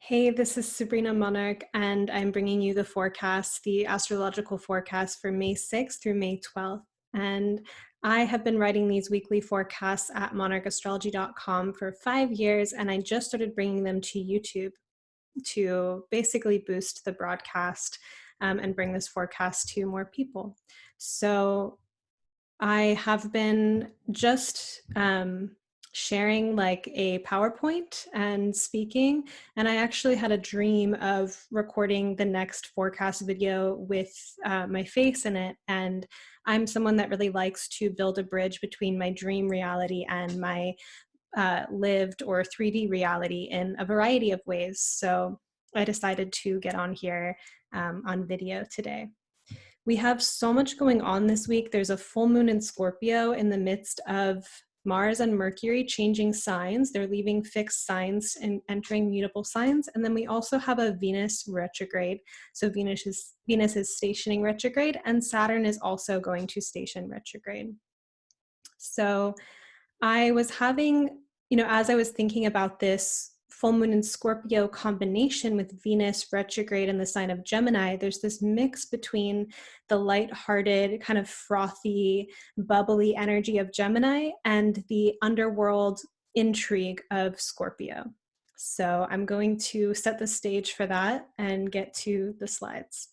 Hey, this is SabrinaMonarch, and I'm bringing you the forecast, the astrological forecast for May 6th through May 12th. And I have been writing these weekly forecasts at monarchastrology.com for 5 years, and I just started bringing them to YouTube to basically boost the broadcast and bring this forecast to more people. So I have been just sharing like a PowerPoint and speaking, and I actually had a dream of recording the next forecast video with my face in it. And I'm someone that really likes to build a bridge between my dream reality and my lived or 3D reality in a variety of ways. So I decided to get on here on video today. We have so much going on this week. There's a full moon in Scorpio in the midst of Mars and Mercury changing signs. They're leaving fixed signs and entering mutable signs. And then we also have a Venus retrograde. So Venus is stationing retrograde, and Saturn is also going to station retrograde. So I was having, as I was thinking about this full moon in Scorpio combination with Venus retrograde in the sign of Gemini, there's this mix between the lighthearted, kind of frothy, bubbly energy of Gemini and the underworld intrigue of Scorpio. So I'm going to set the stage for that and get to the slides.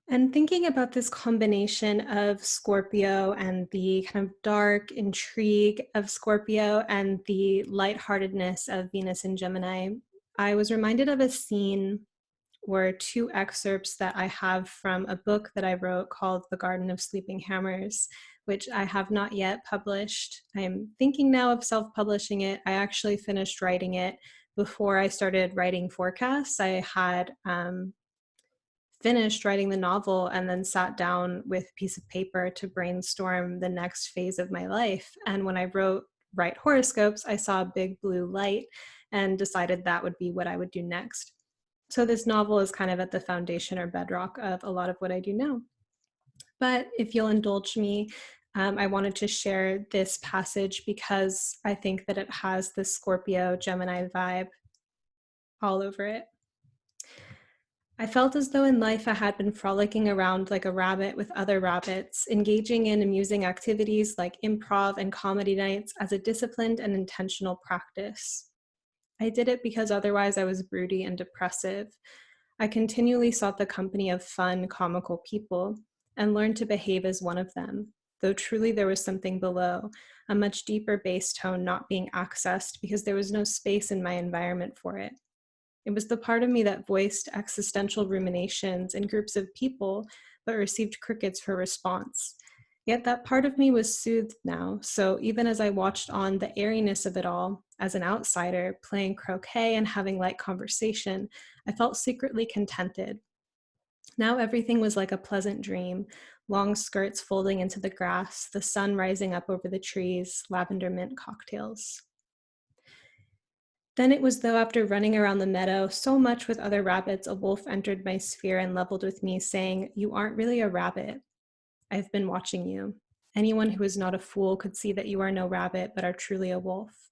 And thinking about this combination of Scorpio and the kind of dark intrigue of Scorpio and the lightheartedness of Venus and Gemini, I was reminded of a scene or two excerpts that I have from a book that I wrote called The Garden of Sleeping Hammers, which I have not yet published. I'm thinking now of self-publishing it. I actually finished writing it before I started writing forecasts. I had finished writing the novel and then sat down with a piece of paper to brainstorm the next phase of my life. And when I write horoscopes, I saw a big blue light and decided that would be what I would do next. So this novel is kind of at the foundation or bedrock of a lot of what I do now. But if you'll indulge me, I wanted to share this passage because I think that it has the Scorpio Gemini vibe all over it. I felt as though in life I had been frolicking around like a rabbit with other rabbits, engaging in amusing activities like improv and comedy nights as a disciplined and intentional practice. I did it because otherwise I was broody and depressive. I continually sought the company of fun, comical people and learned to behave as one of them, though truly there was something below, a much deeper bass tone not being accessed because there was no space in my environment for it. It was the part of me that voiced existential ruminations in groups of people, but received crickets for response. Yet that part of me was soothed now, so even as I watched on the airiness of it all, as an outsider, playing croquet and having light conversation, I felt secretly contented. Now everything was like a pleasant dream, long skirts folding into the grass, the sun rising up over the trees, lavender mint cocktails. Then it was though after running around the meadow so much with other rabbits, a wolf entered my sphere and leveled with me, saying, "You aren't really a rabbit. I've been watching you. Anyone who is not a fool could see that you are no rabbit, but are truly a wolf.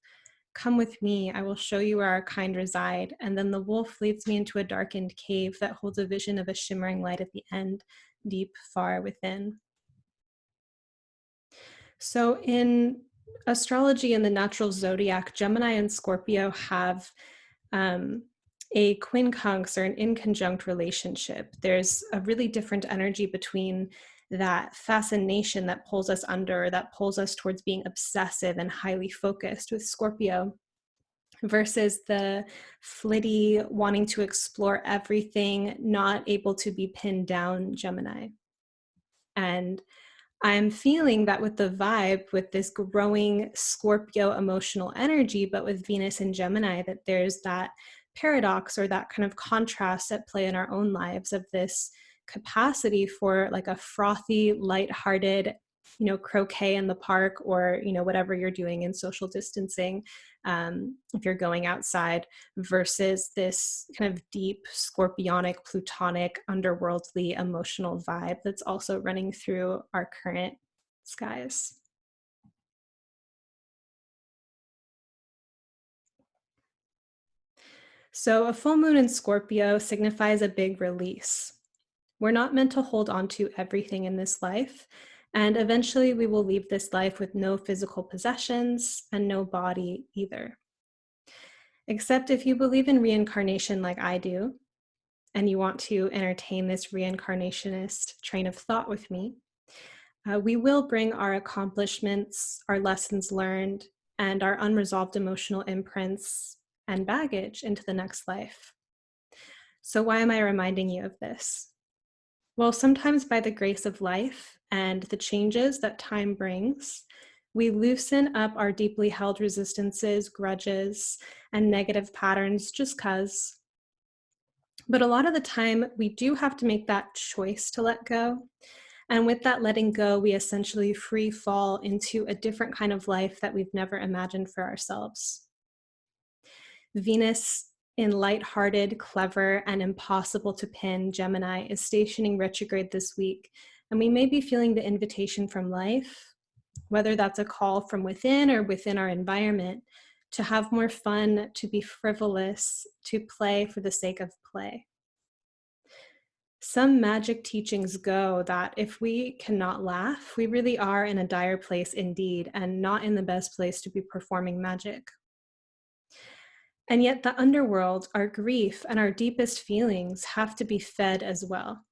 Come with me, I will show you where our kind reside." And then the wolf leads me into a darkened cave that holds a vision of a shimmering light at the end, deep, far within. So in astrology and the natural zodiac, Gemini and Scorpio have a quincunx or an inconjunct relationship. There's a really different energy between that fascination that pulls us under, that pulls us towards being obsessive and highly focused with Scorpio, versus the flitty, wanting to explore everything, not able to be pinned down Gemini. And I'm feeling that with the vibe, with this growing Scorpio emotional energy, but with Venus and Gemini, that there's that paradox or that kind of contrast at play in our own lives of this capacity for like a frothy, lighthearted, croquet in the park or, whatever you're doing in social distancing, if you're going outside, versus this kind of deep, scorpionic, plutonic, underworldly emotional vibe that's also running through our current skies. So, a full moon in Scorpio signifies a big release. We're not meant to hold on to everything in this life, and eventually we will leave this life with no physical possessions and no body either. Except if you believe in reincarnation like I do, and you want to entertain this reincarnationist train of thought with me, we will bring our accomplishments, our lessons learned, and our unresolved emotional imprints and baggage into the next life. So, why am I reminding you of this? Well, sometimes by the grace of life and the changes that time brings, we loosen up our deeply held resistances, grudges, and negative patterns just because. But a lot of the time, we do have to make that choice to let go. And with that letting go, we essentially free fall into a different kind of life that we've never imagined for ourselves. Venus in lighthearted, clever, and impossible to pin Gemini is stationing retrograde this week, and we may be feeling the invitation from life, whether that's a call from within or within our environment, to have more fun, to be frivolous, to play for the sake of play. Some magic teachings go that if we cannot laugh, we really are in a dire place indeed, and not in the best place to be performing magic. And yet the underworld, our grief, and our deepest feelings have to be fed as well.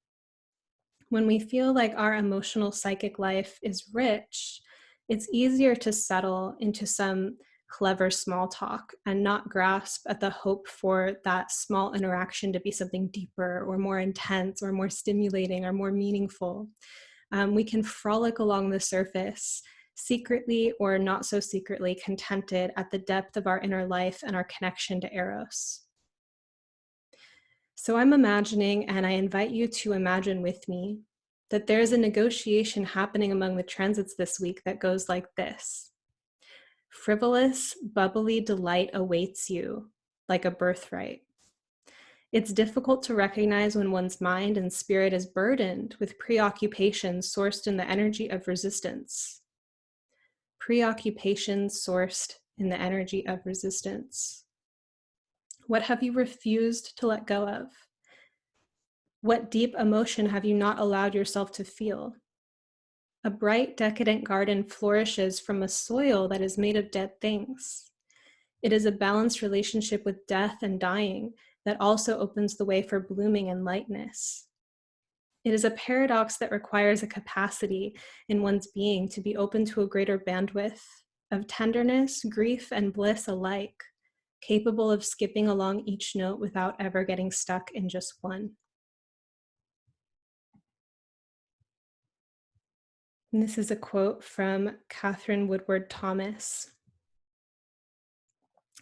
When we feel like our emotional psychic life is rich, it's easier to settle into some clever small talk and not grasp at the hope for that small interaction to be something deeper or more intense or more stimulating or more meaningful. We can frolic along the surface, secretly or not so secretly contented at the depth of our inner life and our connection to Eros. So I'm imagining, and I invite you to imagine with me, that there's a negotiation happening among the transits this week that goes like this. Frivolous, bubbly delight awaits you, like a birthright. It's difficult to recognize when one's mind and spirit is burdened with preoccupations sourced in the energy of resistance. Preoccupations sourced in the energy of resistance. What have you refused to let go of? What deep emotion have you not allowed yourself to feel? A bright, decadent garden flourishes from a soil that is made of dead things. It is a balanced relationship with death and dying that also opens the way for blooming and lightness. It is a paradox that requires a capacity in one's being to be open to a greater bandwidth of tenderness, grief, and bliss alike, capable of skipping along each note without ever getting stuck in just one. And this is a quote from Catherine Woodward Thomas.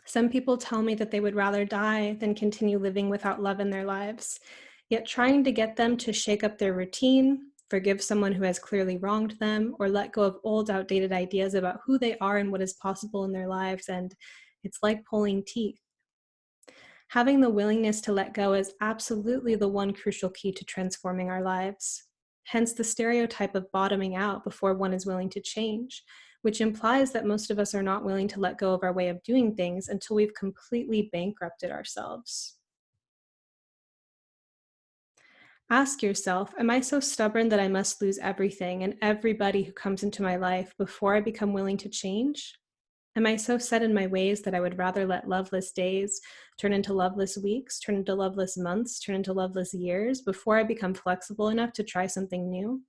Some people tell me that they would rather die than continue living without love in their lives. Yet trying to get them to shake up their routine, forgive someone who has clearly wronged them, or let go of old, outdated ideas about who they are and what is possible in their lives, and it's like pulling teeth. Having the willingness to let go is absolutely the one crucial key to transforming our lives. Hence the stereotype of bottoming out before one is willing to change, which implies that most of us are not willing to let go of our way of doing things until we've completely bankrupted ourselves. Ask yourself, am I so stubborn that I must lose everything and everybody who comes into my life before I become willing to change? Am I so set in my ways that I would rather let loveless days turn into loveless weeks, turn into loveless months, turn into loveless years before I become flexible enough to try something new?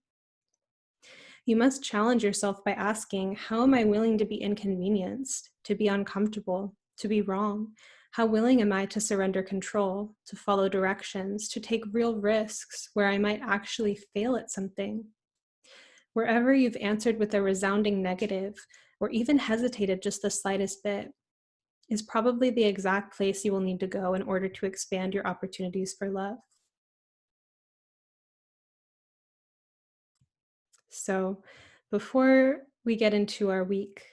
You must challenge yourself by asking, how am I willing to be inconvenienced, to be uncomfortable, to be wrong? How willing am I to surrender control, to follow directions, to take real risks where I might actually fail at something? Wherever you've answered with a resounding negative, or even hesitated just the slightest bit, is probably the exact place you will need to go in order to expand your opportunities for love. So before we get into our week,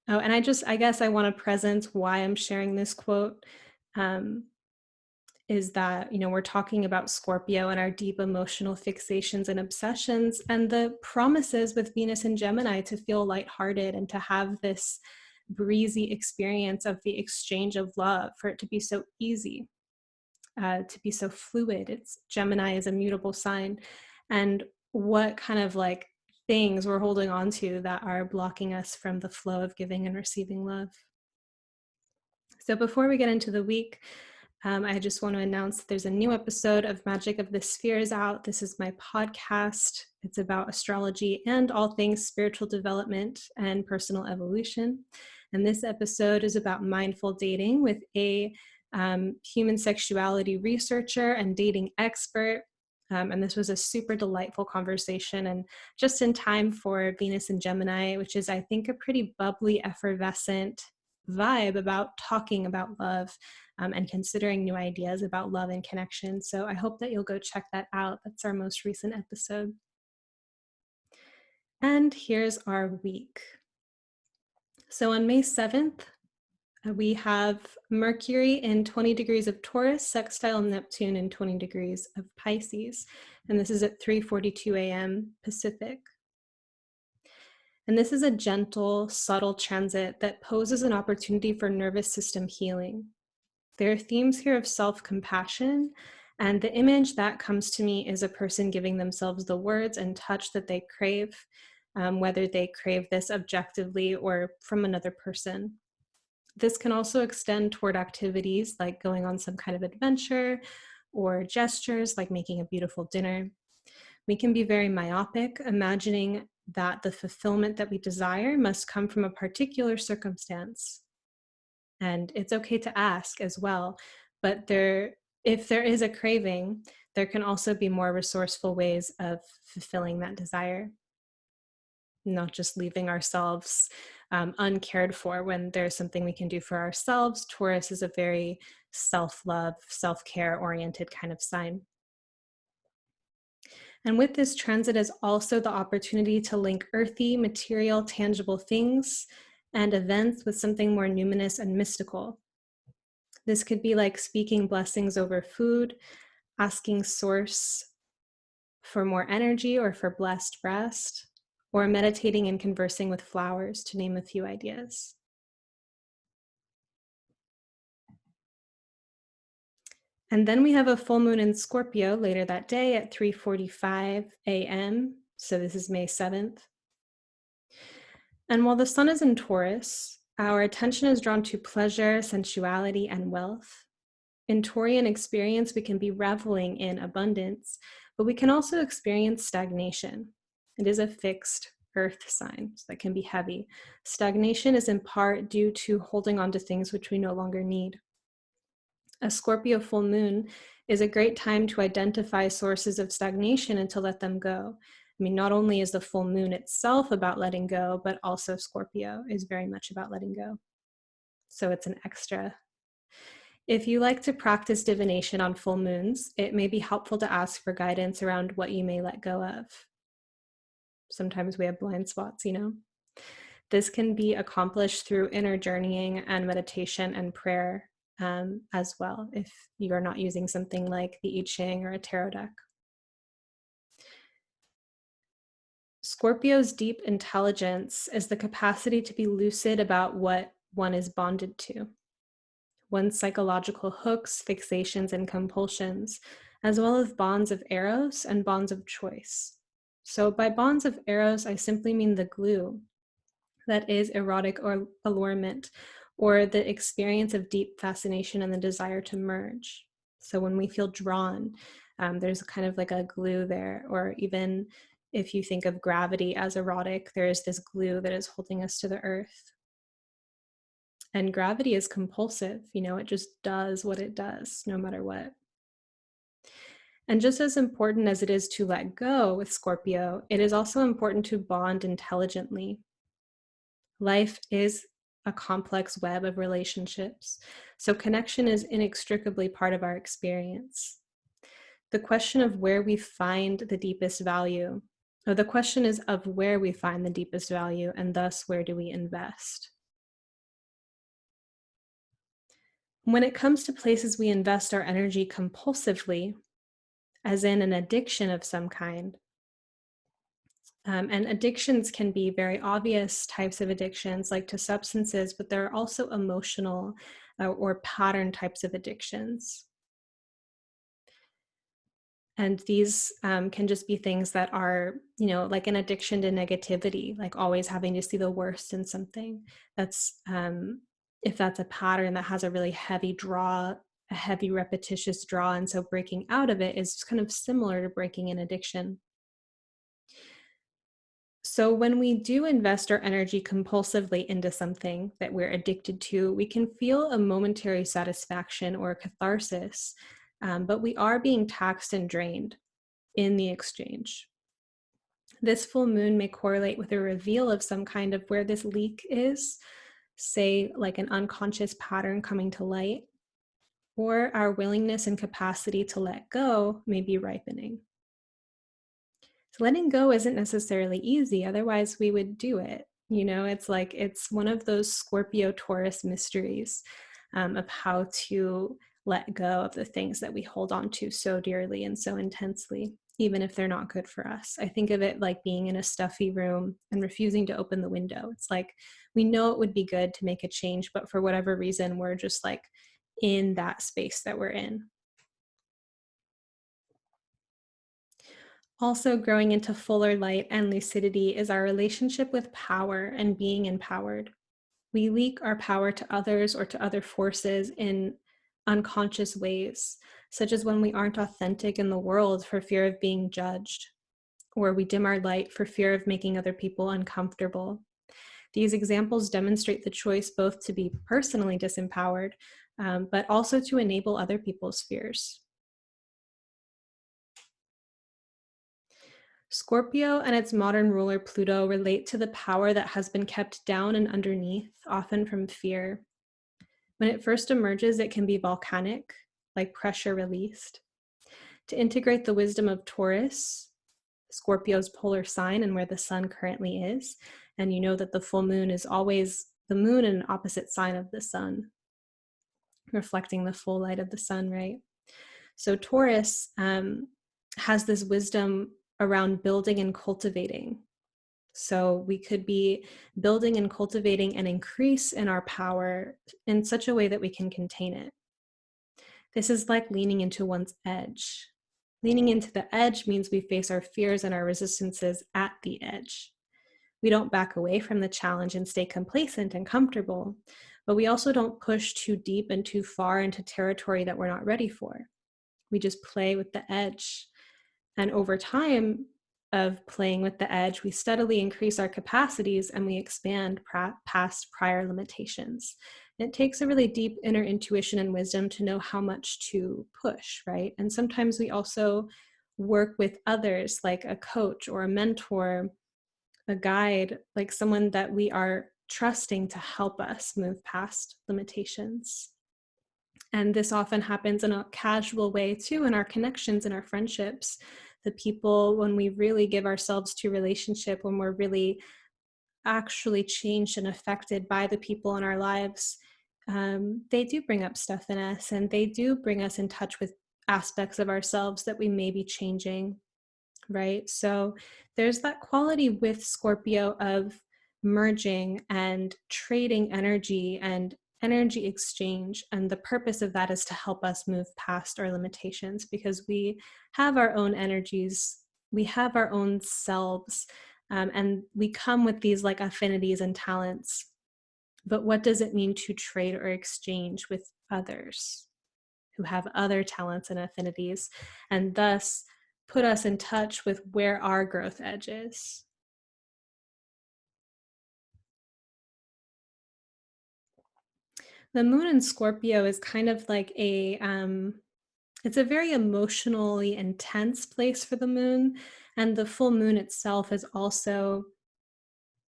oh, and I guess I want to present why I'm sharing this quote, is that, we're talking about Scorpio and our deep emotional fixations and obsessions and the promises with Venus and Gemini to feel lighthearted and to have this breezy experience of the exchange of love, for it to be so easy, to be so fluid. It's Gemini is a mutable sign. And what kind of like things we're holding on to that are blocking us from the flow of giving and receiving love. So before we get into the week, I just want to announce that there's a new episode of Magic of the Spheres out. This is my podcast. It's about astrology and all things spiritual development and personal evolution. And this episode is about mindful dating with a human sexuality researcher and dating expert. And this was a super delightful conversation, and just in time for Venus and Gemini, which is, I think, a pretty bubbly, effervescent vibe about talking about love and considering new ideas about love and connection. So I hope that you'll go check that out. That's our most recent episode. And here's our week. So on May 7th, we have Mercury in 20 degrees of Taurus, sextile Neptune in 20 degrees of Pisces. And this is at 3:42 a.m. Pacific. And this is a gentle, subtle transit that poses an opportunity for nervous system healing. There are themes here of self-compassion, and the image that comes to me is a person giving themselves the words and touch that they crave, whether they crave this objectively or from another person. This can also extend toward activities like going on some kind of adventure, or gestures like making a beautiful dinner. We can be very myopic, imagining that the fulfillment that we desire must come from a particular circumstance. And it's okay to ask as well, but if there is a craving, there can also be more resourceful ways of fulfilling that desire, not just leaving ourselves uncared for when there's something we can do for ourselves. Taurus is a very self-love, self-care oriented kind of sign. And with this transit is also the opportunity to link earthy, material, tangible things and events with something more numinous and mystical. This could be like speaking blessings over food, asking source for more energy or for blessed rest, or meditating and conversing with flowers, to name a few ideas. And then we have a full moon in Scorpio later that day at 3:45 a.m. So this is May 7th. And while the sun is in Taurus, our attention is drawn to pleasure, sensuality, and wealth. In Taurian experience, we can be reveling in abundance, but we can also experience stagnation. It is a fixed earth sign, so that can be heavy. Stagnation is in part due to holding on to things which we no longer need. A Scorpio full moon is a great time to identify sources of stagnation and to let them go. I mean, not only is the full moon itself about letting go, but also Scorpio is very much about letting go. So it's an extra. If you like to practice divination on full moons, it may be helpful to ask for guidance around what you may let go of. Sometimes we have blind spots, you know? This can be accomplished through inner journeying and meditation and prayer as well, if you are not using something like the I Ching or a tarot deck. Scorpio's deep intelligence is the capacity to be lucid about what one is bonded to, one's psychological hooks, fixations, and compulsions, as well as bonds of eros and bonds of choice. So by bonds of eros, I simply mean the glue that is erotic or allurement, or the experience of deep fascination and the desire to merge. So when we feel drawn, there's kind of like a glue there, or even if you think of gravity as erotic, there is this glue that is holding us to the earth. And gravity is compulsive, you know, it just does what it does, no matter what. And just as important as it is to let go with Scorpio, it is also important to bond intelligently. Life is a complex web of relationships, so connection is inextricably part of our experience. The question of where we find the deepest value, or the question is of where we find the deepest value, and thus where do we invest? When it comes to places we invest our energy compulsively, as in an addiction of some kind, And addictions can be very obvious types of addictions, like to substances, but there are also emotional or pattern types of addictions. And these can just be things that are, like an addiction to negativity, like always having to see the worst in something. That's if that's a pattern that has a really heavy draw, a heavy repetitious draw. And so breaking out of it is kind of similar to breaking an addiction. So when we do invest our energy compulsively into something that we're addicted to, we can feel a momentary satisfaction or catharsis, but we are being taxed and drained in the exchange. This full moon may correlate with a reveal of some kind of where this leak is, say like an unconscious pattern coming to light, or our willingness and capacity to let go may be ripening. So letting go isn't necessarily easy, otherwise we would do it. It's one of those Scorpio Taurus mysteries of how to let go of the things that we hold on to so dearly and so intensely, even if they're not good for us. I think of it like being in a stuffy room and refusing to open the window. It's like we know it would be good to make a change, but for whatever reason, we're just like in that space that we're in. Also, growing into fuller light and lucidity is our relationship with power and being empowered. We leak our power to others or to other forces in unconscious ways, such as when we aren't authentic in the world for fear of being judged, or we dim our light for fear of making other people uncomfortable. These examples demonstrate the choice both to be personally disempowered, but also to enable other people's fears. Scorpio and its modern ruler Pluto relate to the power that has been kept down and underneath, often from fear. When it first emerges, it can be volcanic, like pressure released. To integrate the wisdom of Taurus, Scorpio's polar sign and where the sun currently is, and you know that the full moon is always the moon in an opposite sign of the sun, reflecting the full light of the sun, right? So Taurus has this wisdom around building and cultivating. So we could be building and cultivating an increase in our power in such a way that we can contain it. This is like leaning into one's edge. Leaning into the edge means we face our fears and our resistances at the edge. We don't back away from the challenge and stay complacent and comfortable, but we also don't push too deep and too far into territory that we're not ready for. We just play with the edge. And over time of playing with the edge, we steadily increase our capacities and we expand past prior limitations. It takes a really deep inner intuition and wisdom to know how much to push, right? And sometimes we also work with others, like a coach or a mentor, a guide, like someone that we are trusting to help us move past limitations. And this often happens in a casual way too, in our connections, in our friendships. The people, when we really give ourselves to relationship, when we're really actually changed and affected by the people in our lives, they do bring up stuff in us, and they do bring us in touch with aspects of ourselves that we may be changing, right? So there's that quality with Scorpio of merging and trading energy and energy exchange. And the purpose of that is to help us move past our limitations, because we have our own energies, we have our own selves, and we come with these like affinities and talents. But what does it mean to trade or exchange with others who have other talents and affinities, and thus put us in touch with where our growth edge is? The moon in Scorpio is kind of like it's a very emotionally intense place for the moon. And the full moon itself is also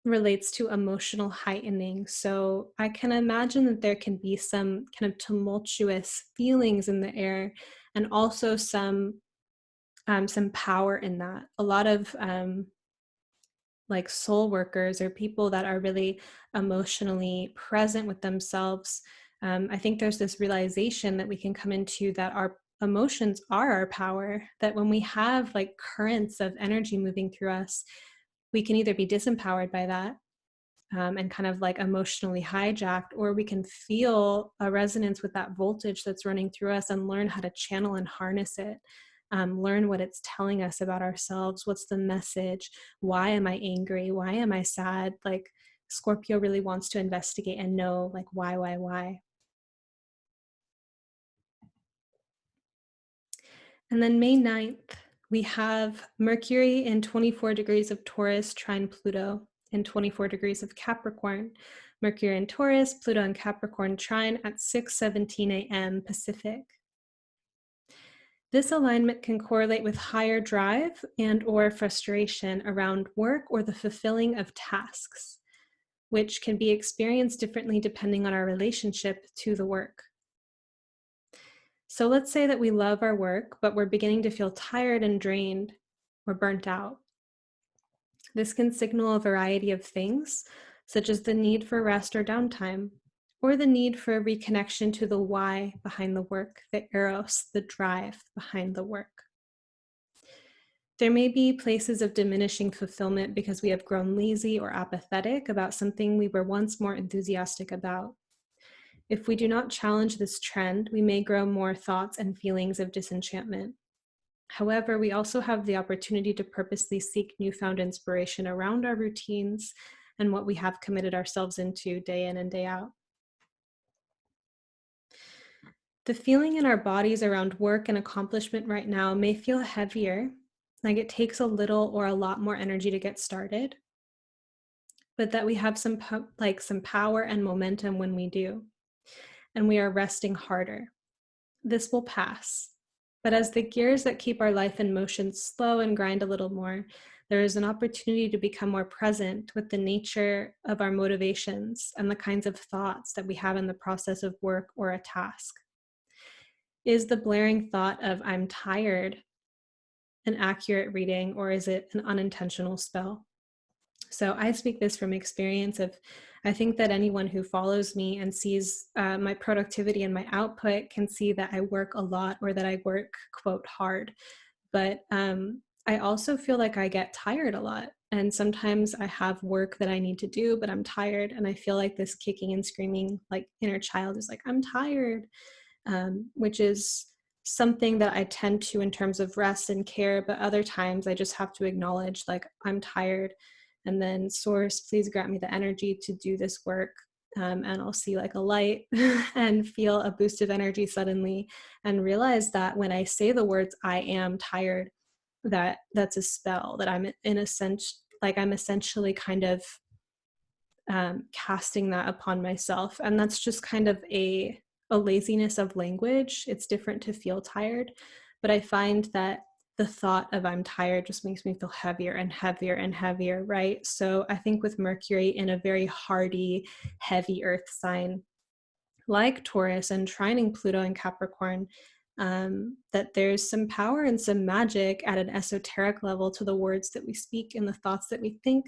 relates to emotional heightening. So I can imagine that there can be some kind of tumultuous feelings in the air, and also some power in that. A lot of like soul workers or people that are really emotionally present with themselves. I think there's this realization that we can come into that our emotions are our power, that when we have like currents of energy moving through us, we can either be disempowered by that and kind of like emotionally hijacked, or we can feel a resonance with that voltage that's running through us and learn how to channel and harness it. Learn what it's telling us about ourselves. What's the message? Why am I angry? Why am I sad? Like Scorpio really wants to investigate and know like why. And then May 9th, we have Mercury in 24 degrees of Taurus trine Pluto in 24 degrees of Capricorn. Mercury in Taurus, Pluto in Capricorn trine at 6:17 a.m. Pacific. This alignment can correlate with higher drive and or frustration around work or the fulfilling of tasks, which can be experienced differently depending on our relationship to the work. So let's say that we love our work, but we're beginning to feel tired and drained or burnt out. This can signal a variety of things, such as the need for rest or downtime, or the need for a reconnection to the why behind the work, the eros, the drive behind the work. There may be places of diminishing fulfillment because we have grown lazy or apathetic about something we were once more enthusiastic about. If we do not challenge this trend, we may grow more thoughts and feelings of disenchantment. However, we also have the opportunity to purposely seek newfound inspiration around our routines and what we have committed ourselves into day in and day out. The feeling in our bodies around work and accomplishment right now may feel heavier, like it takes a little or a lot more energy to get started, but that we have some power and momentum when we do, and we are resting harder. This will pass. But as the gears that keep our life in motion slow and grind a little more, there is an opportunity to become more present with the nature of our motivations and the kinds of thoughts that we have in the process of work or a task. Is the blaring thought of "I'm tired" an accurate reading, or is it an unintentional spell? So I speak this from experience of, I think that anyone who follows me and sees my productivity and my output can see that I work a lot, or that I work, quote, hard. But I also feel like I get tired a lot. And sometimes I have work that I need to do, but I'm tired. And I feel like this kicking and screaming, like inner child is like, I'm tired, which is something that I tend to in terms of rest and care. But other times I just have to acknowledge like I'm tired. And then source, please grant me the energy to do this work. And I'll see like a light and feel a boost of energy suddenly, and realize that when I say the words "I am tired," that's a spell, that I'm in a sense, like I'm essentially kind of casting that upon myself. And that's just kind of a laziness of language. It's different to feel tired, but I find that the thought of "I'm tired" just makes me feel heavier and heavier and heavier, right? So I think with Mercury in a very hardy, heavy earth sign like Taurus and trining Pluto and Capricorn, that there's some power and some magic at an esoteric level to the words that we speak and the thoughts that we think,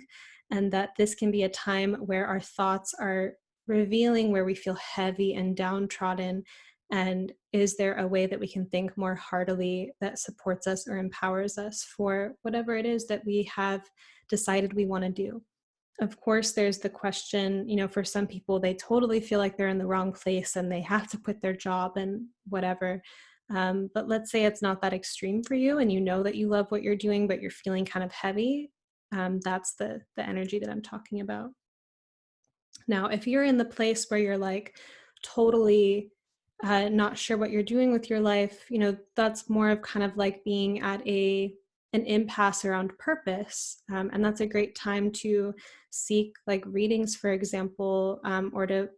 and that this can be a time where our thoughts are revealing where we feel heavy and downtrodden. And is there a way that we can think more heartily that supports us or empowers us for whatever it is that we have decided we want to do? Of course, there's the question, for some people, they totally feel like they're in the wrong place and they have to quit their job and whatever. But let's say it's not that extreme for you, and you know that you love what you're doing, but you're feeling kind of heavy. That's the energy that I'm talking about. Now, if you're in the place where you're like totally not sure what you're doing with your life, that's more of kind of like being at an impasse around purpose. And that's a great time to seek like readings, for example, or to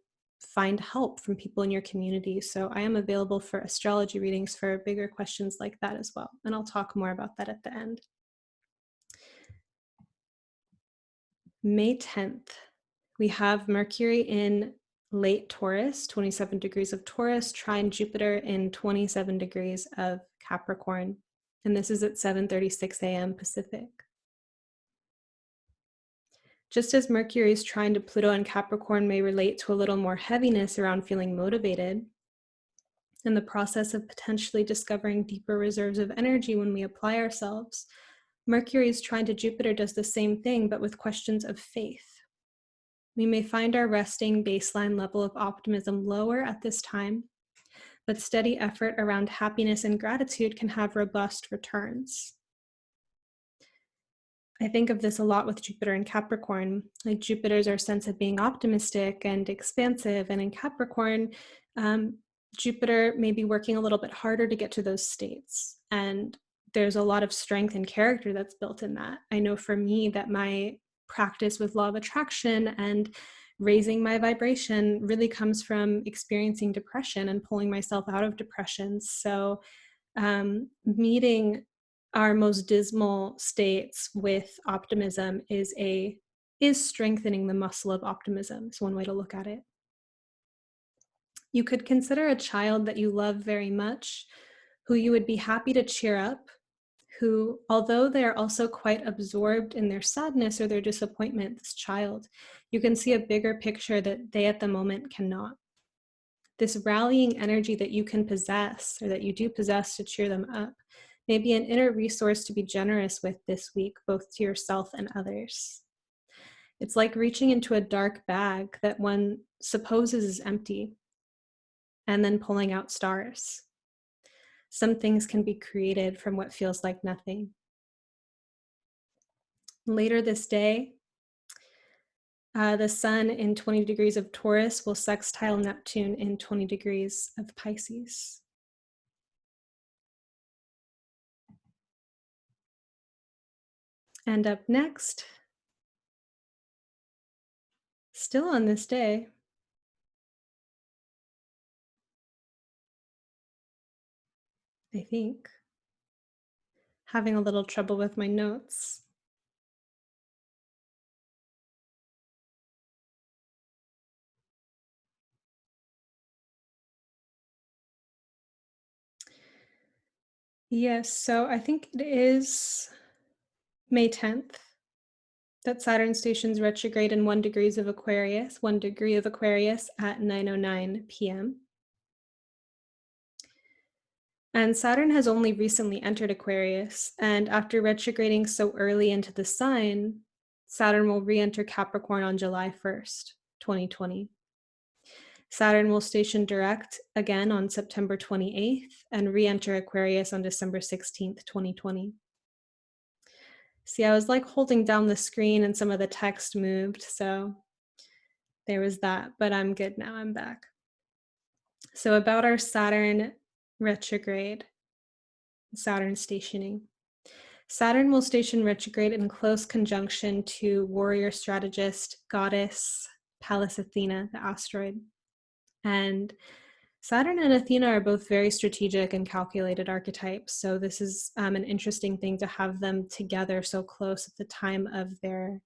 find help from people in your community. So I am available for astrology readings for bigger questions like that as well. And I'll talk more about that at the end. May 10th, we have Mercury in late Taurus, 27 degrees of Taurus, trine Jupiter in 27 degrees of Capricorn. And this is at 7:36 a.m. Pacific. Just as Mercury's trine to Pluto and Capricorn may relate to a little more heaviness around feeling motivated, in the process of potentially discovering deeper reserves of energy when we apply ourselves, Mercury's trine to Jupiter does the same thing, but with questions of faith. We may find our resting baseline level of optimism lower at this time, but steady effort around happiness and gratitude can have robust returns. I think of this a lot with Jupiter and Capricorn. Like Jupiter's our sense of being optimistic and expansive, and in Capricorn, Jupiter may be working a little bit harder to get to those states. And there's a lot of strength and character that's built in that. I know for me that my practice with law of attraction and raising my vibration really comes from experiencing depression and pulling myself out of depression. So meeting our most dismal states with optimism is strengthening the muscle of optimism. Is one way to look at it. You could consider a child that you love very much, who you would be happy to cheer up, who, although they are also quite absorbed in their sadness or their disappointment, this child, you can see a bigger picture that they at the moment cannot. This rallying energy that you can possess, or that you do possess, to cheer them up, may be an inner resource to be generous with this week, both to yourself and others. It's like reaching into a dark bag that one supposes is empty, and then pulling out stars. Some things can be created from what feels like nothing. Later this day, the sun in 20 degrees of Taurus will sextile Neptune in 20 degrees of Pisces. And up next, still on this day, I think, having a little trouble with my notes. Yes, so I think it is May 10th that Saturn stations retrograde in 1 degree of Aquarius at 9:09 p.m. And Saturn has only recently entered Aquarius, and after retrograding so early into the sign, Saturn will re-enter Capricorn on July 1st, 2020. Saturn will station direct again on September 28th and re-enter Aquarius on December 16th, 2020. See, I was like holding down the screen and some of the text moved, so there was that, but I'm good now, I'm back. So about our Saturn retrograde, Saturn stationing. Saturn will station retrograde in close conjunction to warrior strategist, goddess, Pallas Athena, the asteroid. And Saturn and Athena are both very strategic and calculated archetypes. So this is an interesting thing to have them together so close at the time of their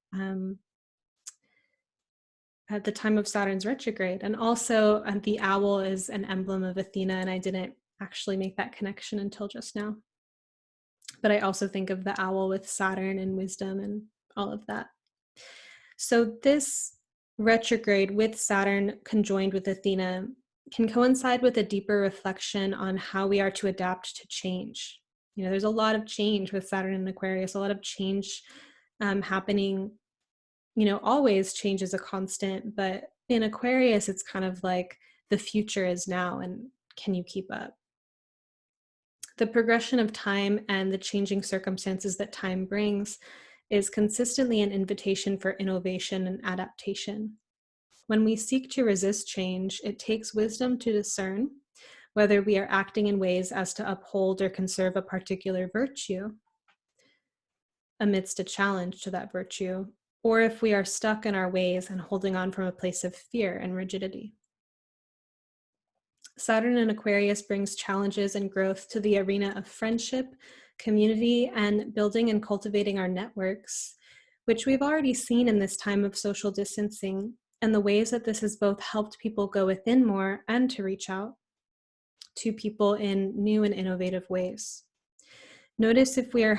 at the time of Saturn's retrograde. And also the owl is an emblem of Athena, and I didn't actually make that connection until just now. But I also think of the owl with Saturn and wisdom and all of that. So this retrograde with Saturn conjoined with Athena can coincide with a deeper reflection on how we are to adapt to change. You know, there's a lot of change with Saturn and Aquarius, a lot of change happening. You know, always change is a constant, but in Aquarius, it's kind of like the future is now, and can you keep up? The progression of time and the changing circumstances that time brings is consistently an invitation for innovation and adaptation. When we seek to resist change, it takes wisdom to discern whether we are acting in ways as to uphold or conserve a particular virtue amidst a challenge to that virtue, or if we are stuck in our ways and holding on from a place of fear and rigidity. Saturn in Aquarius brings challenges and growth to the arena of friendship, community, and building and cultivating our networks, which we've already seen in this time of social distancing, and the ways that this has both helped people go within more and to reach out to people in new and innovative ways. Notice if there are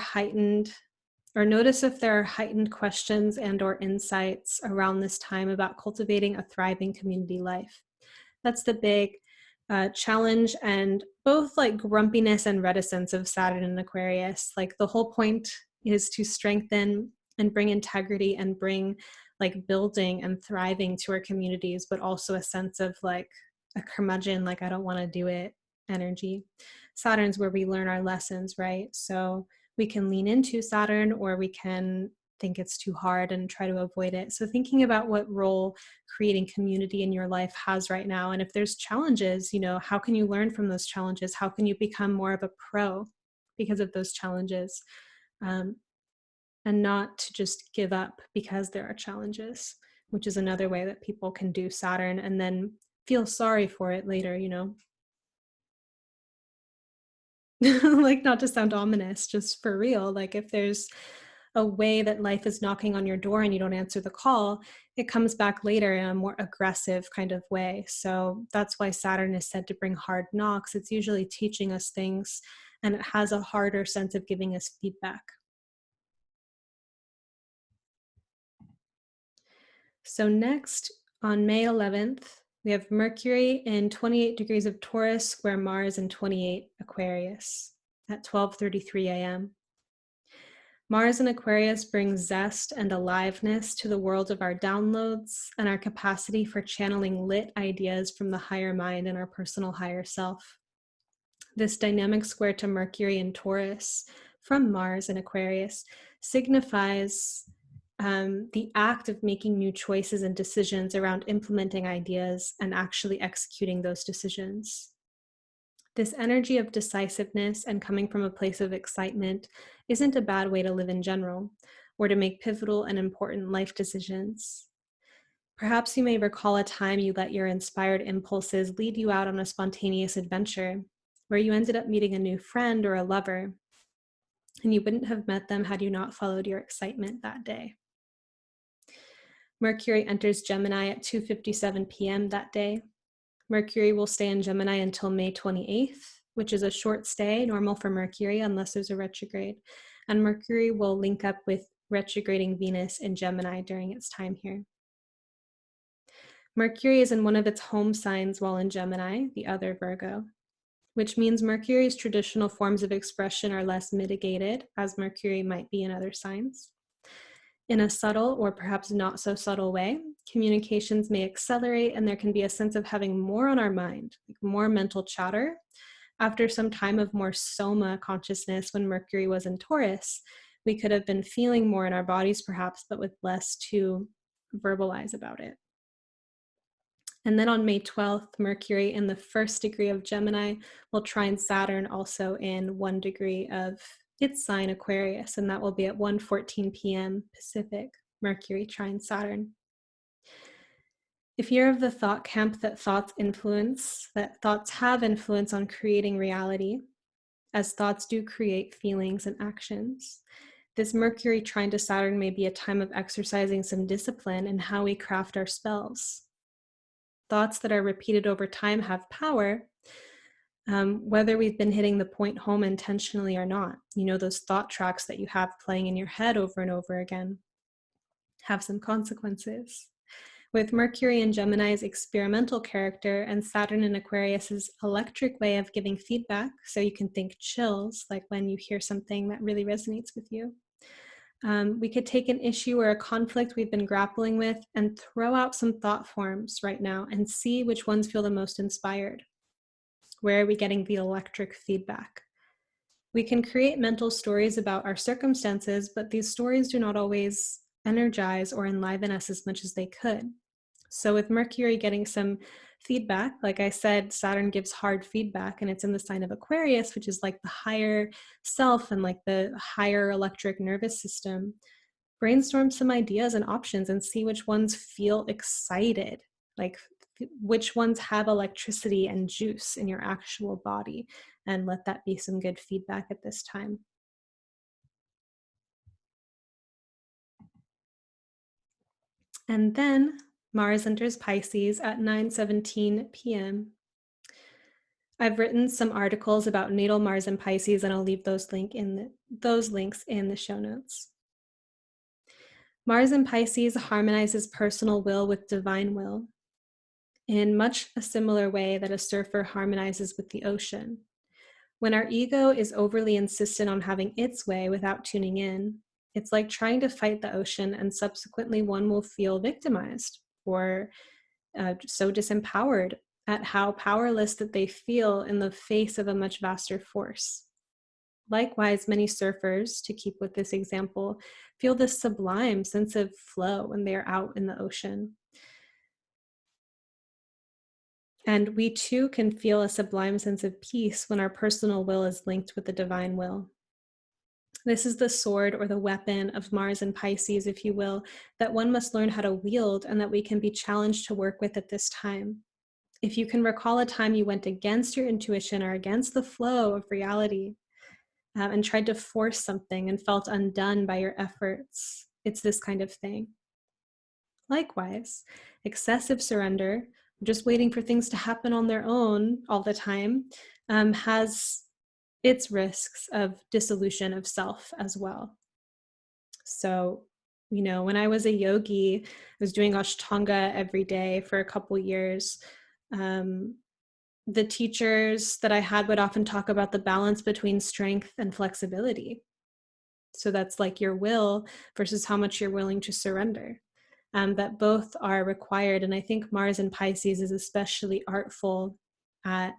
heightened questions and or insights around this time about cultivating a thriving community life. That's the big challenge, and both like grumpiness and reticence of Saturn and Aquarius. Like the whole point is to strengthen and bring integrity and bring like building and thriving to our communities, but also a sense of like a curmudgeon, like I don't want to do it energy. Saturn's where we learn our lessons, right? So we can lean into Saturn, or we can think it's too hard and try to avoid it. So thinking about what role creating community in your life has right now, and if there's challenges, you know, how can you learn from those challenges? How can you become more of a pro because of those challenges? And not to just give up because there are challenges, which is another way that people can do Saturn and then feel sorry for it later, you know. Like, not to sound ominous, just for real. Like, if there's a way that life is knocking on your door and you don't answer the call, it comes back later in a more aggressive kind of way. So that's why Saturn is said to bring hard knocks. It's usually teaching us things, and it has a harder sense of giving us feedback. So next, on May 11th, we have Mercury in 28 degrees of Taurus, square Mars in 28 Aquarius at 12:33 a.m. Mars in Aquarius brings zest and aliveness to the world of our downloads and our capacity for channeling lit ideas from the higher mind and our personal higher self. This dynamic square to Mercury in Taurus from Mars in Aquarius signifies the act of making new choices and decisions around implementing ideas and actually executing those decisions. This energy of decisiveness and coming from a place of excitement isn't a bad way to live in general, or to make pivotal and important life decisions. Perhaps you may recall a time you let your inspired impulses lead you out on a spontaneous adventure, where you ended up meeting a new friend or a lover, and you wouldn't have met them had you not followed your excitement that day. Mercury enters Gemini at 2:57 p.m. that day. Mercury will stay in Gemini until May 28th, which is a short stay, normal for Mercury unless there's a retrograde. And Mercury will link up with retrograding Venus in Gemini during its time here. Mercury is in one of its home signs while in Gemini, the other Virgo, which means Mercury's traditional forms of expression are less mitigated, as Mercury might be in other signs. In a subtle or perhaps not so subtle way, communications may accelerate, and there can be a sense of having more on our mind, like more mental chatter. After some time of more soma consciousness when Mercury was in Taurus, we could have been feeling more in our bodies perhaps, but with less to verbalize about it. And then on May 12th, Mercury in the 1st degree of Gemini will trine Saturn also in 1 degree of its sign Aquarius, and that will be at 1:14 p.m. Pacific. Mercury trine Saturn. If you're of the thought camp that thoughts have influence on creating reality, as thoughts do create feelings and actions, this Mercury trine to Saturn may be a time of exercising some discipline in how we craft our spells. Thoughts that are repeated over time have power, whether we've been hitting the point home intentionally or not. You know, those thought tracks that you have playing in your head over and over again have some consequences. With Mercury in Gemini's experimental character and Saturn in Aquarius's electric way of giving feedback, so you can think chills, like when you hear something that really resonates with you. We could take an issue or a conflict we've been grappling with and throw out some thought forms right now and see which ones feel the most inspired. Where are we getting the electric feedback? We can create mental stories about our circumstances, but these stories do not always energize or enliven us as much as they could. So with Mercury getting some feedback, like I said, Saturn gives hard feedback, and it's in the sign of Aquarius, which is like the higher self and like the higher electric nervous system. Brainstorm some ideas and options and see which ones feel excited, like which ones have electricity and juice in your actual body, and let that be some good feedback at this time. And then Mars enters Pisces at 9:17 p.m. I've written some articles about natal Mars and Pisces, and I'll leave those links in the show notes. Mars in Pisces harmonizes personal will with divine will in much a similar way that a surfer harmonizes with the ocean. When our ego is overly insistent on having its way without tuning in, it's like trying to fight the ocean, and subsequently one will feel victimized or so disempowered at how powerless that they feel in the face of a much vaster force. Likewise, many surfers, to keep with this example, feel this sublime sense of flow when they are out in the ocean. And we too can feel a sublime sense of peace when our personal will is linked with the divine will. This is the sword or the weapon of Mars and Pisces, if you will, that one must learn how to wield and that we can be challenged to work with at this time. If you can recall a time you went against your intuition or against the flow of reality, and tried to force something and felt undone by your efforts, it's this kind of thing. Likewise, excessive surrender, just waiting for things to happen on their own all the time, has its risks of dissolution of self as well. So, when I was a yogi, I was doing Ashtanga every day for a couple years. The teachers that I had would often talk about the balance between strength and flexibility. So that's like your will versus how much you're willing to surrender. That both are required. And I think Mars in Pisces is especially artful at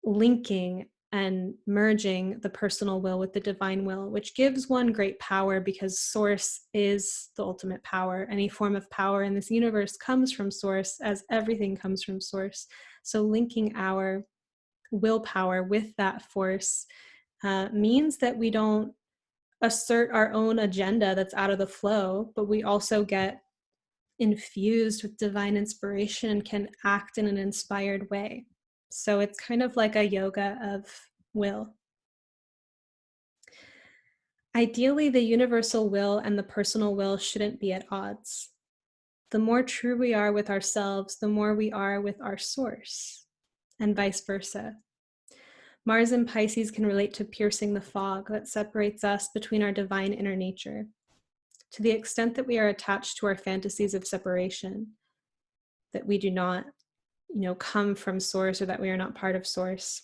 linking and merging the personal will with the divine will, which gives one great power because Source is the ultimate power. Any form of power in this universe comes from Source, as everything comes from Source. So linking our willpower with that force means that we don't assert our own agenda that's out of the flow, but we also get infused with divine inspiration and can act in an inspired way. So it's kind of like a yoga of will. Ideally, the universal will and the personal will shouldn't be at odds. The more true we are with ourselves, the more we are with our source, and vice versa. Mars in Pisces can relate to piercing the fog that separates us between our divine inner nature. To the extent that we are attached to our fantasies of separation, that we do not, come from Source, or that we are not part of Source,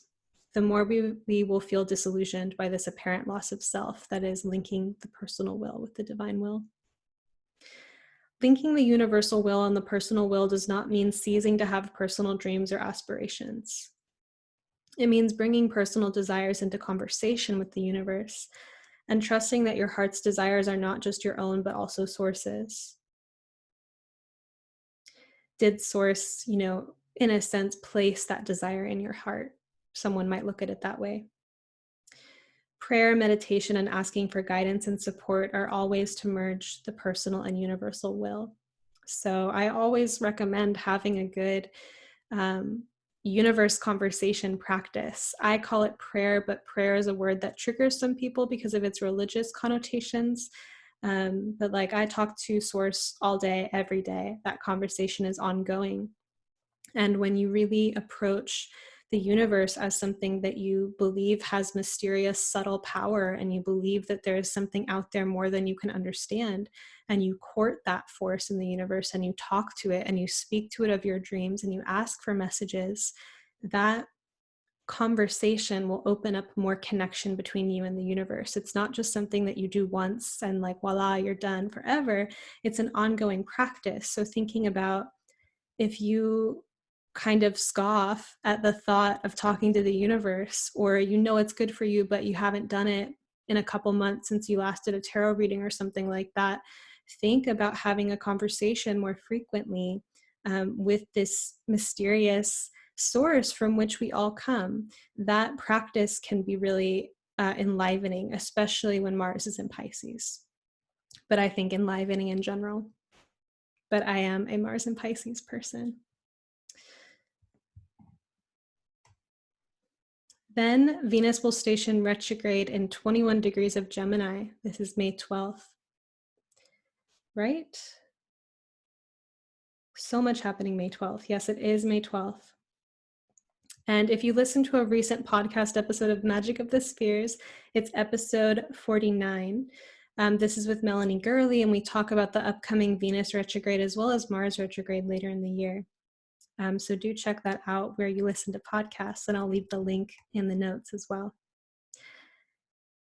the more we will feel disillusioned by this apparent loss of self that is linking the personal will with the divine will. Linking the universal will and the personal will does not mean ceasing to have personal dreams or aspirations. It means bringing personal desires into conversation with the universe and trusting that your heart's desires are not just your own, but also Source's. Did Source, in a sense, place that desire in your heart? Someone might look at it that way. Prayer, meditation, and asking for guidance and support are all ways to merge the personal and universal will. So I always recommend having a good universe conversation practice. I call it prayer, but prayer is a word that triggers some people because of its religious connotations. But like, I talk to Source all day, every day. That conversation is ongoing. And when you really approach the universe as something that you believe has mysterious, subtle power, and you believe that there is something out there more than you can understand, and you court that force in the universe, and you talk to it, and you speak to it of your dreams, and you ask for messages, that conversation will open up more connection between you and the universe. It's not just something that you do once and like, voila, you're done forever. It's an ongoing practice. So thinking about, if you kind of scoff at the thought of talking to the universe, or it's good for you, but you haven't done it in a couple months since you last did a tarot reading or something like that, think about having a conversation more frequently with this mysterious source from which we all come. That practice can be really enlivening, especially when Mars is in Pisces. But I think enlivening in general. But I am a Mars in Pisces person. Then Venus will station retrograde in 21 degrees of Gemini. This is May 12th. Right? So much happening May 12th. Yes, it is May 12th. And if you listen to a recent podcast episode of Magic of the Spheres, it's episode 49. This is with Melanie Gurley, and we talk about the upcoming Venus retrograde as well as Mars retrograde later in the year. So do check that out where you listen to podcasts, and I'll leave the link in the notes as well.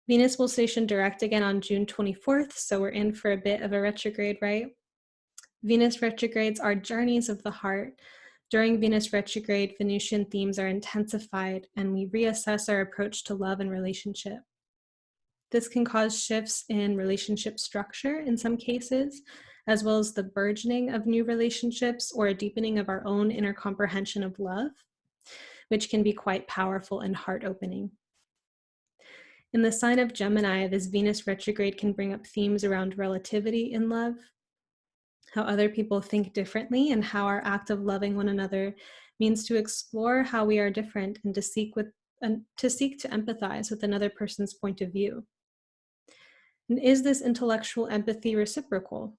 Venus will station direct again on June 24th, so we're in for a bit of a retrograde, right? Venus retrogrades are journeys of the heart. During Venus retrograde, Venusian themes are intensified, and we reassess our approach to love and relationship. This can cause shifts in relationship structure in some cases, as well as the burgeoning of new relationships or a deepening of our own inner comprehension of love, which can be quite powerful and heart-opening. In the sign of Gemini, this Venus retrograde can bring up themes around relativity in love, how other people think differently, and how our act of loving one another means to explore how we are different and to seek to empathize with another person's point of view. And is this intellectual empathy reciprocal?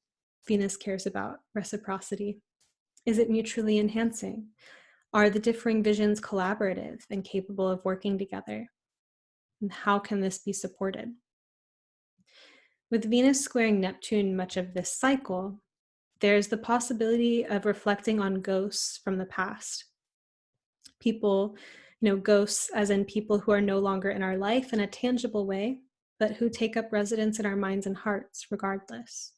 Venus cares about reciprocity. Is it mutually enhancing? Are the differing visions collaborative and capable of working together? And how can this be supported? With Venus squaring Neptune much of this cycle, there's the possibility of reflecting on ghosts from the past. People, ghosts as in people who are no longer in our life in a tangible way, but who take up residence in our minds and hearts regardless.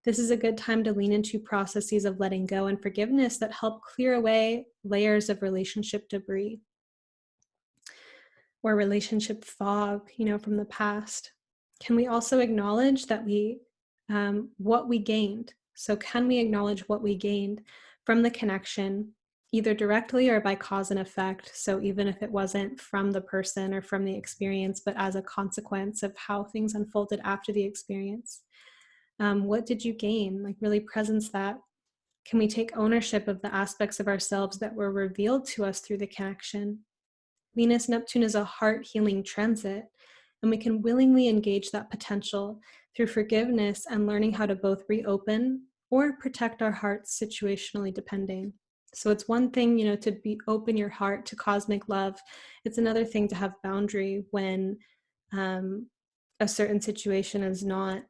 This is a good time to lean into processes of letting go and forgiveness that help clear away layers of relationship debris or relationship fog, from the past. Can we also acknowledge that what we gained? So can we acknowledge what we gained from the connection, either directly or by cause and effect? So even if it wasn't from the person or from the experience, but as a consequence of how things unfolded after the experience. What did you gain? Like really presence that. Can we take ownership of the aspects of ourselves that were revealed to us through the connection? Venus-Neptune is a heart-healing transit, and we can willingly engage that potential through forgiveness and learning how to both reopen or protect our hearts situationally depending. So it's one thing, to open your heart to cosmic love. It's another thing to have boundary when a certain situation is not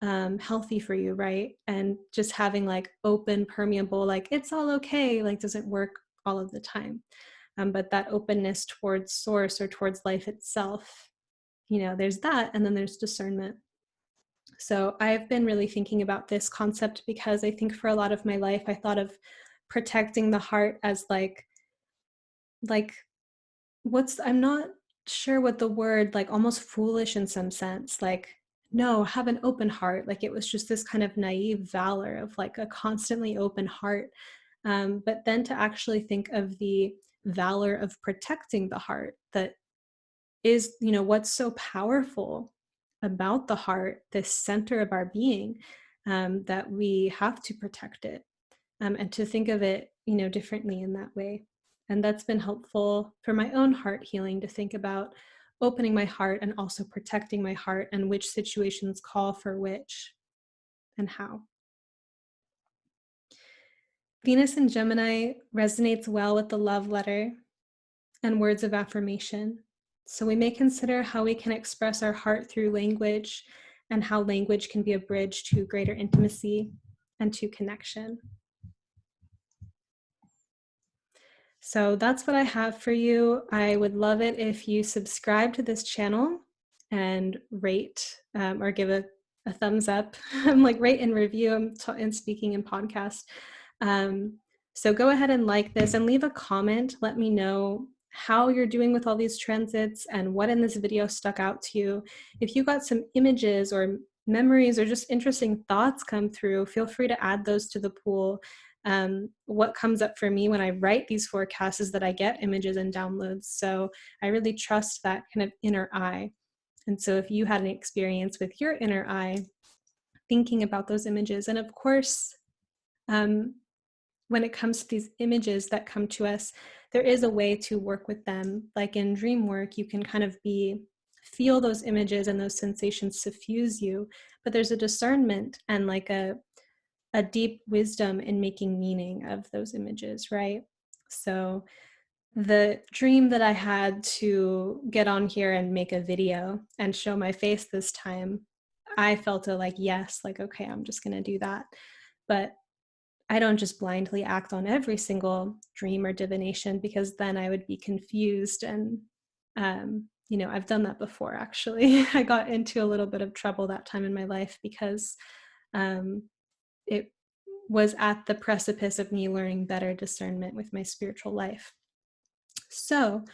healthy for you, right? And just having like open, permeable, like it's all okay, like doesn't work all of the time. But that openness towards source or towards life itself, there's that, and then there's discernment. So I've been really thinking about this concept because I think for a lot of my life, I thought of protecting the heart as like I'm not sure what the word, like almost foolish in some sense, like, no, have an open heart. Like it was just this kind of naive valor of like a constantly open heart. But then to actually think of the valor of protecting the heart, that is, what's so powerful about the heart, this center of our being, that we have to protect it, and to think of it, differently in that way. And that's been helpful for my own heart healing, to think about opening my heart and also protecting my heart, and which situations call for which and how. Venus in Gemini resonates well with the love letter and words of affirmation. So we may consider how we can express our heart through language, and how language can be a bridge to greater intimacy and to connection. So that's what I have for you. I would love it if you subscribe to this channel and rate, or give a thumbs up. I'm like rate and review. I'm speaking in podcast. So go ahead and like this and leave a comment. Let me know how you're doing with all these transits and what in this video stuck out to you. If you got some images or memories or just interesting thoughts come through, feel free to add those to the pool. What comes up for me when I write these forecasts is that I get images and downloads. So I really trust that kind of inner eye. And so if you had an experience with your inner eye, thinking about those images, and of course, when it comes to these images that come to us, there is a way to work with them. Like in dream work, you can kind of feel those images and those sensations suffuse you, but there's a discernment and like a deep wisdom in making meaning of those images, right? So the dream that I had to get on here and make a video and show my face this time, I felt yes, like, okay, I'm just going to do that. But I don't just blindly act on every single dream or divination, because then I would be confused. And, I've done that before, actually. I got into a little bit of trouble that time in my life because um, it was at the precipice of me learning better discernment with my spiritual life. So,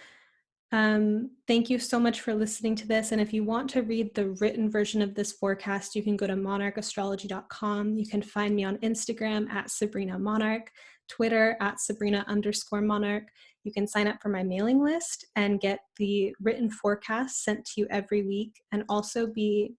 thank you so much for listening to this. And if you want to read the written version of this forecast, you can go to monarchastrology.com. You can find me on Instagram at SabrinaMonarch, Twitter at Sabrina_monarch. You can sign up for my mailing list and get the written forecast sent to you every week, and also be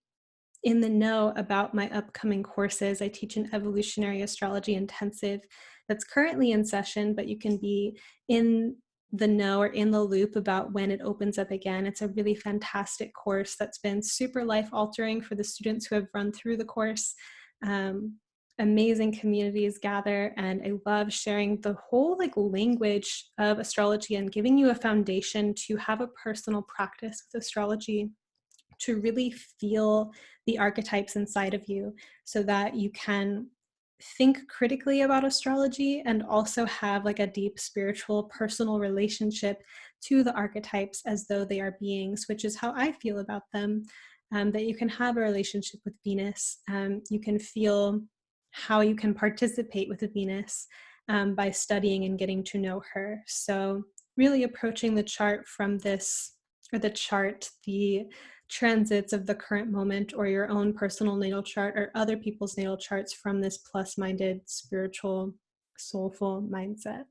in the know about my upcoming courses. I teach an evolutionary astrology intensive that's currently in session, but you can be in the know or in the loop about when it opens up again. It's a really fantastic course that's been super life altering for the students who have run through the course. Amazing communities gather, and I love sharing the whole language of astrology and giving you a foundation to have a personal practice with astrology, to really feel the archetypes inside of you, so that you can think critically about astrology and also have a deep spiritual personal relationship to the archetypes as though they are beings, which is how I feel about them. That you can have a relationship with Venus. You can feel how you can participate with Venus by studying and getting to know her. So really approaching the chart from this, or the transits of the current moment, or your own personal natal chart or other people's natal charts, from this plus-minded, spiritual, soulful mindset.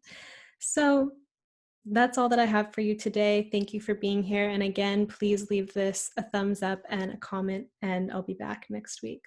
So that's all that I have for you today. Thank you for being here. And again, please leave this a thumbs up and a comment, and I'll be back next week.